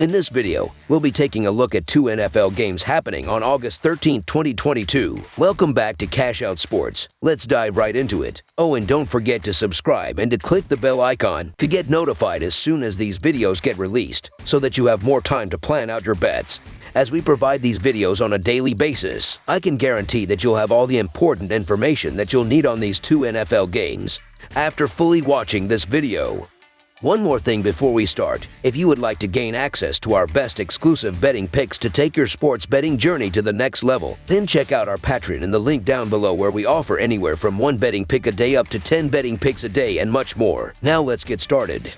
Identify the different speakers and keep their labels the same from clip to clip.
Speaker 1: In this video, we'll be taking a look at two NFL games happening on August 13, 2022. Welcome back to Cash Out Sports. Let's dive right into it. Oh, and don't forget to subscribe and to click the bell icon to get notified as soon as these videos get released, so that you have more time to plan out your bets. As we provide these videos on a daily basis, I can guarantee that you'll have all the important information that you'll need on these two NFL games after fully watching this video. One more thing before we start. If you would like to gain access to our best exclusive betting picks to take your sports betting journey to the next level, then check out our Patreon in the link down below, where we offer anywhere from 1 betting pick a day up to 10 betting picks a day and much more. Now let's get started.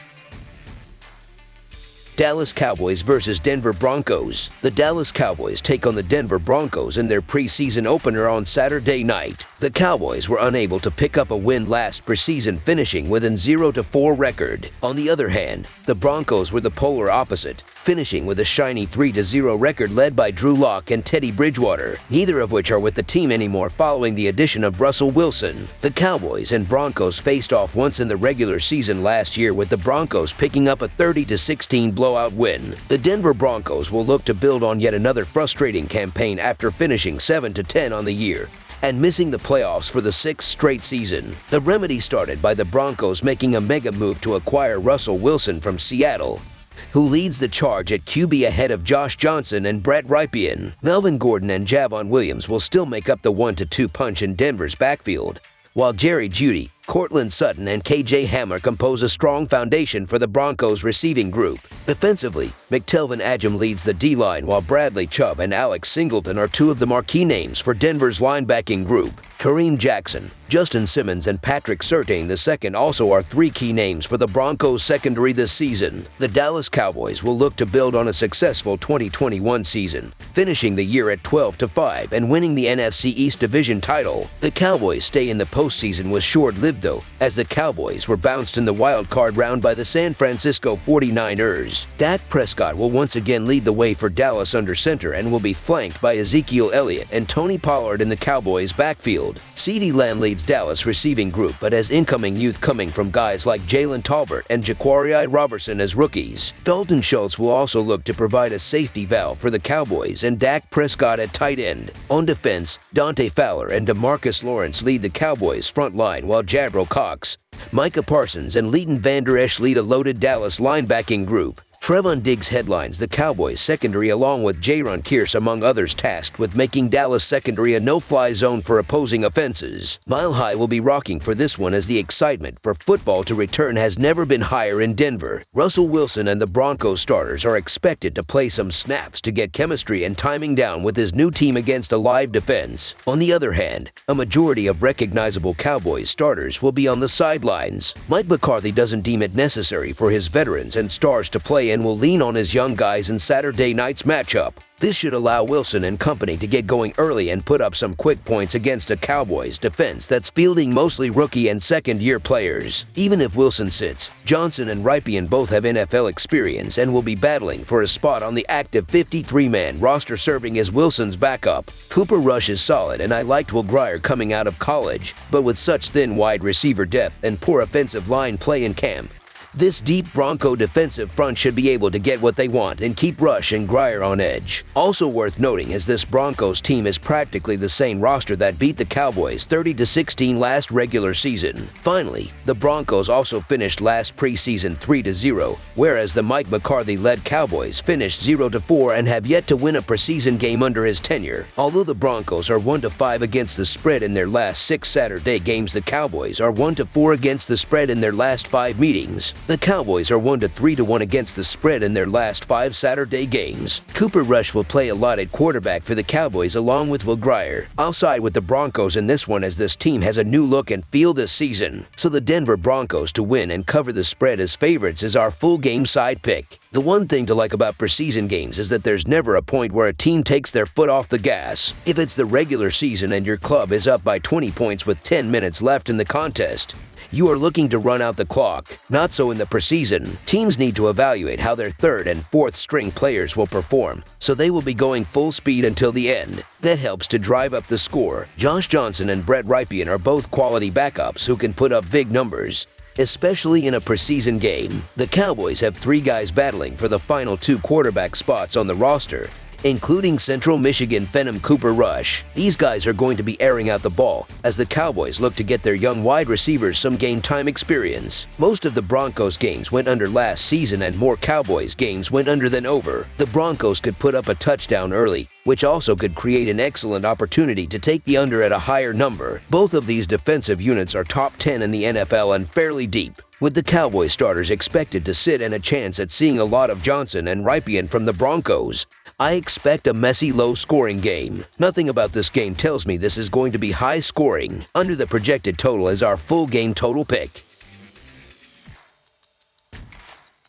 Speaker 1: Dallas Cowboys versus Denver Broncos. The Dallas Cowboys take on the Denver Broncos in their preseason opener on Saturday night. The Cowboys were unable to pick up a win last preseason, finishing with an 0-4 record. On the other hand, the Broncos were the polar opposite, finishing with a shiny 3-0 record led by Drew Lock and Teddy Bridgewater, neither of which are with the team anymore following the addition of Russell Wilson. The Cowboys and Broncos faced off once in the regular season last year, with the Broncos picking up a 30-16 blowout win. The Denver Broncos will look to build on yet another frustrating campaign after finishing 7-10 on the year and missing the playoffs for the 6th straight season. The remedy started by the Broncos making a mega move to acquire Russell Wilson from Seattle, who leads the charge at QB ahead of Josh Johnson and Brett Rypien. Melvin Gordon and Javon Williams will still make up the 1-2 punch in Denver's backfield, while Jerry Jeudy, Cortland Sutton, and KJ Hamler compose a strong foundation for the Broncos' receiving group. Defensively, McTelvin Agim leads the D-line, while Bradley Chubb and Alex Singleton are two of the marquee names for Denver's linebacking group. Kareem Jackson, Justin Simmons, and Patrick Surtain II also are three key names for the Broncos' secondary this season. The Dallas Cowboys will look to build on a successful 2021 season, finishing the year at 12-5 and winning the NFC East Division title. The Cowboys' stay in the postseason was short-lived, though, as the Cowboys were bounced in the wild card round by the San Francisco 49ers. Dak Prescott will once again lead the way for Dallas under center and will be flanked by Ezekiel Elliott and Tony Pollard in the Cowboys' backfield. CeeDee Lamb leads Dallas' receiving group, but has incoming youth coming from guys like Jalen Tolbert and Jaquarii Robertson as rookies. Dalton Schultz will also look to provide a safety valve for the Cowboys and Dak Prescott at tight end. On defense, Dante Fowler and DeMarcus Lawrence lead the Cowboys' front line, while Jabril Cox, Micah Parsons, and Leighton Vander Esch lead a loaded Dallas linebacking group. Trevon Diggs headlines the Cowboys' secondary along with Jaron Kearse, among others, tasked with making Dallas' secondary a no-fly zone for opposing offenses. Mile High will be rocking for this one, as the excitement for football to return has never been higher in Denver. Russell Wilson and the Broncos starters are expected to play some snaps to get chemistry and timing down with his new team against a live defense. On the other hand, a majority of recognizable Cowboys starters will be on the sidelines. Mike McCarthy doesn't deem it necessary for his veterans and stars to play and will lean on his young guys in Saturday night's matchup. This should allow Wilson and company to get going early and put up some quick points against a Cowboys defense that's fielding mostly rookie and second-year players. Even if Wilson sits, Johnson and Rypien both have NFL experience and will be battling for a spot on the active 53-man roster, serving as Wilson's backup. Cooper Rush is solid, and I liked Will Grier coming out of college, but with such thin wide receiver depth and poor offensive line play in camp, this deep Bronco defensive front should be able to get what they want and keep Rush and Grier on edge. Also worth noting is this Broncos team is practically the same roster that beat the Cowboys 30-16 last regular season. Finally, the Broncos also finished last preseason 3-0, whereas the Mike McCarthy-led Cowboys finished 0-4 and have yet to win a preseason game under his tenure. Although the Broncos are 1-5 against the spread in their last 6 Saturday games, the Cowboys are 1-4 against the spread in their last 5 meetings. The Cowboys are 1-3 against the spread in their last 5 Saturday games. Cooper Rush will play a lot at quarterback for the Cowboys along with Will Grier. I'll side with the Broncos in this one, as this team has a new look and feel this season. So the Denver Broncos to win and cover the spread as favorites is our full game side pick. The one thing to like about preseason games is that there's never a point where a team takes their foot off the gas. If it's the regular season and your club is up by 20 points with 10 minutes left in the contest, you are looking to run out the clock. Not so in the preseason. Teams need to evaluate how their third and fourth string players will perform, so they will be going full speed until the end. That helps to drive up the score. Josh Johnson and Brett Rypien are both quality backups who can put up big numbers. especially in a preseason game. The Cowboys have 3 guys battling for the final 2 quarterback spots on the roster, including Central Michigan Phenom Cooper Rush. These guys are going to be airing out the ball as the Cowboys look to get their young wide receivers some game time experience. Most of the Broncos games went under last season and more Cowboys games went under than over. The Broncos could put up a touchdown early, which also could create an excellent opportunity to take the under at a higher number. Both of these defensive units are top 10 in the NFL and fairly deep, with the Cowboys starters expected to sit and a chance at seeing a lot of Johnson and Ripien from the Broncos. I expect a messy, low-scoring game. Nothing about this game tells me this is going to be high-scoring. Under the projected total is our full game total pick.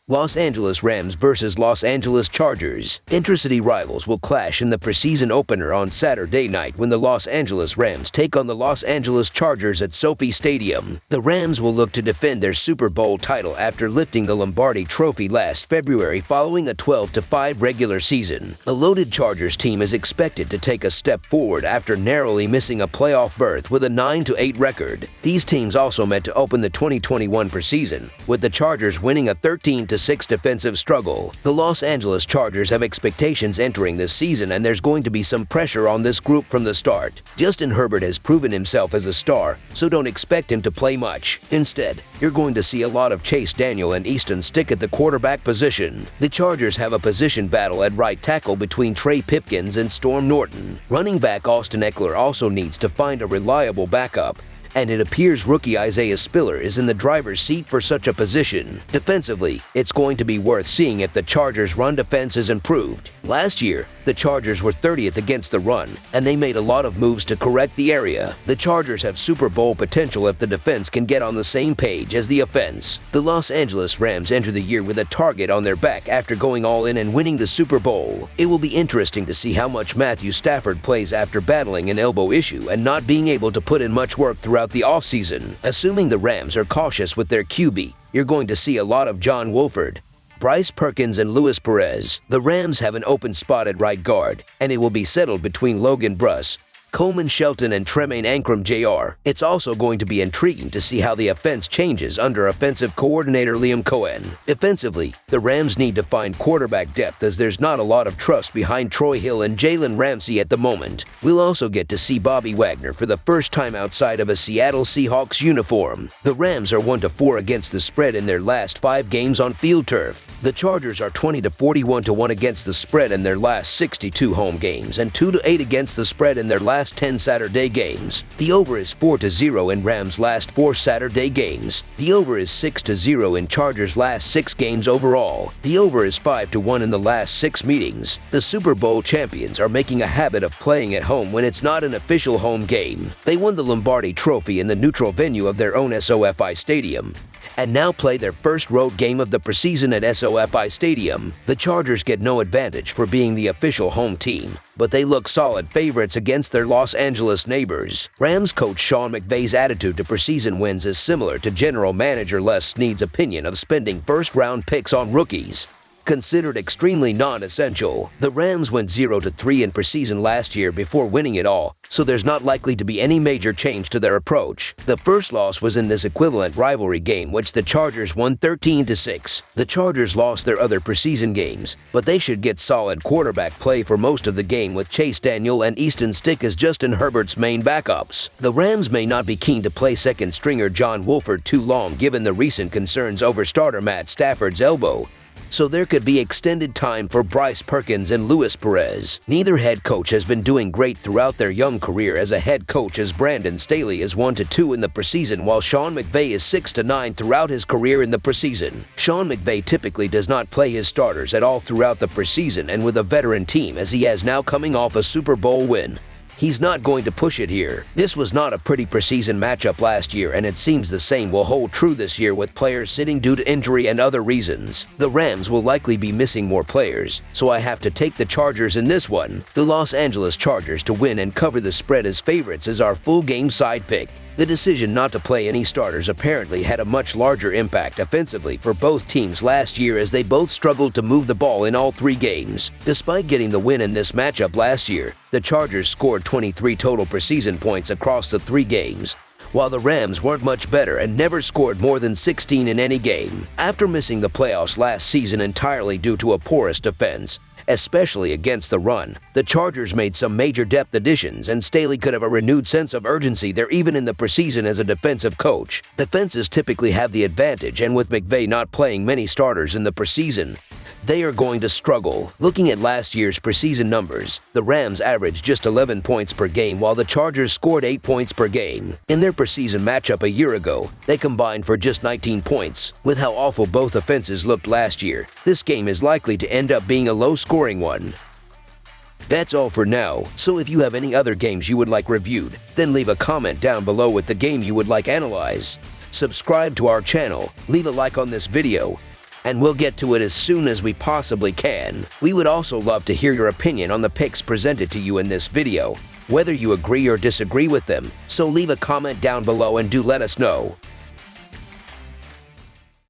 Speaker 1: Los Angeles Rams versus Los Angeles Chargers. Intercity rivals will clash in the preseason opener on Saturday night when the Los Angeles Rams take on the Los Angeles Chargers at SoFi Stadium. The Rams will look to defend their Super Bowl title after lifting the Lombardi Trophy last February following a 12-5 regular season. The loaded Chargers team is expected to take a step forward after narrowly missing a playoff berth with a 9-8 record. These teams also met to open the 2021 preseason, with the Chargers winning a 13-6 defensive struggle. The Los Angeles Chargers have expectations entering this season, and there's going to be some pressure on this group from the start. Justin Herbert has proven himself as a star, so don't expect him to play much. Instead, you're going to see a lot of Chase Daniel and Easton Stick at the quarterback position. The Chargers have a position battle at right tackle between Trey Pipkins and Storm Norton. Running back Austin Eckler also needs to find a reliable backup, and it appears rookie Isaiah Spiller is in the driver's seat for such a position. Defensively, it's going to be worth seeing if the Chargers' run defense is improved. Last year, the Chargers were 30th against the run, and they made a lot of moves to correct the area. The Chargers have Super Bowl potential if the defense can get on the same page as the offense. The Los Angeles Rams enter the year with a target on their back after going all in and winning the Super Bowl. It will be interesting to see how much Matthew Stafford plays after battling an elbow issue and not being able to put in much work throughout the offseason. Assuming the Rams are cautious with their QB, you're going to see a lot of John Wolford, Bryce Perkins, and Luis Perez. The Rams have an open spot at right guard, and it will be settled between Logan Bruss, Coleman Shelton, and Tremaine Ankrum Jr. It's also going to be intriguing to see how the offense changes under offensive coordinator Liam Cohen. Defensively, the Rams need to find quarterback depth as there's not a lot of trust behind Troy Hill and Jalen Ramsey at the moment. We'll also get to see Bobby Wagner for the first time outside of a Seattle Seahawks uniform. The Rams are 1-4 against the spread in their last 5 games on field turf. The Chargers are 20-41-1 against the spread in their last 62 home games and 2-8 against the spread in their last 10 Saturday games. The over is 4-0 in Rams' last 4 Saturday games. The over is 6-0 in Chargers' last 6 games overall. The over is 5-1 in the last 6 meetings. The Super Bowl champions are making a habit of playing at home when it's not an official home game. They won the Lombardi Trophy in the neutral venue of their own SoFi Stadium, and now play their first road game of the preseason at SoFi Stadium. The Chargers get no advantage for being the official home team, but they look solid favorites against their Los Angeles neighbors. Rams coach Sean McVay's attitude to preseason wins is similar to general manager Les Snead's opinion of spending first-round picks on rookies. Considered extremely non-essential, the Rams went 0-3 in preseason last year before winning it all, so there's not likely to be any major change to their approach. The first loss was in this equivalent rivalry game, which the Chargers won 13-6. The Chargers lost their other preseason games, but they should get solid quarterback play for most of the game with Chase Daniel and Easton Stick as Justin Herbert's main backups. The Rams may not be keen to play second stringer John Wolford too long given the recent concerns over starter Matt Stafford's elbow, so there could be extended time for Bryce Perkins and Luis Perez. Neither head coach has been doing great throughout their young career as a head coach, as Brandon Staley is 1-2 in the preseason while Sean McVay is 6-9 throughout his career in the preseason. Sean McVay typically does not play his starters at all throughout the preseason and with a veteran team as he has now coming off a Super Bowl win. He's not going to push it here. This was not a pretty preseason matchup last year, and it seems the same will hold true this year with players sitting due to injury and other reasons. The Rams will likely be missing more players, so I have to take the Chargers in this one. The Los Angeles Chargers to win and cover the spread as favorites is our full game side pick. The decision not to play any starters apparently had a much larger impact offensively for both teams last year as they both struggled to move the ball in all 3 games. Despite getting the win in this matchup last year, the Chargers scored 23 total preseason points across the 3 games. while the Rams weren't much better and never scored more than 16 in any game. After missing the playoffs last season entirely due to a porous defense, especially against the run, the Chargers made some major depth additions, and Staley could have a renewed sense of urgency there even in the preseason as a defensive coach. Defenses typically have the advantage, and with McVay not playing many starters in the preseason, they are going to struggle. Looking at last year's preseason numbers, the Rams averaged just 11 points per game while the Chargers scored 8 points per game. In their preseason matchup a year ago, they combined for just 19 points. With how awful both offenses looked last year, this game is likely to end up being a low-scoring one. That's all for now, so if you have any other games you would like reviewed, then leave a comment down below with the game you would like analyzed. Subscribe to our channel, leave a like on this video, and we'll get to it as soon as we possibly can. We would also love to hear your opinion on the picks presented to you in this video, whether you agree or disagree with them, so leave a comment down below and do let us know.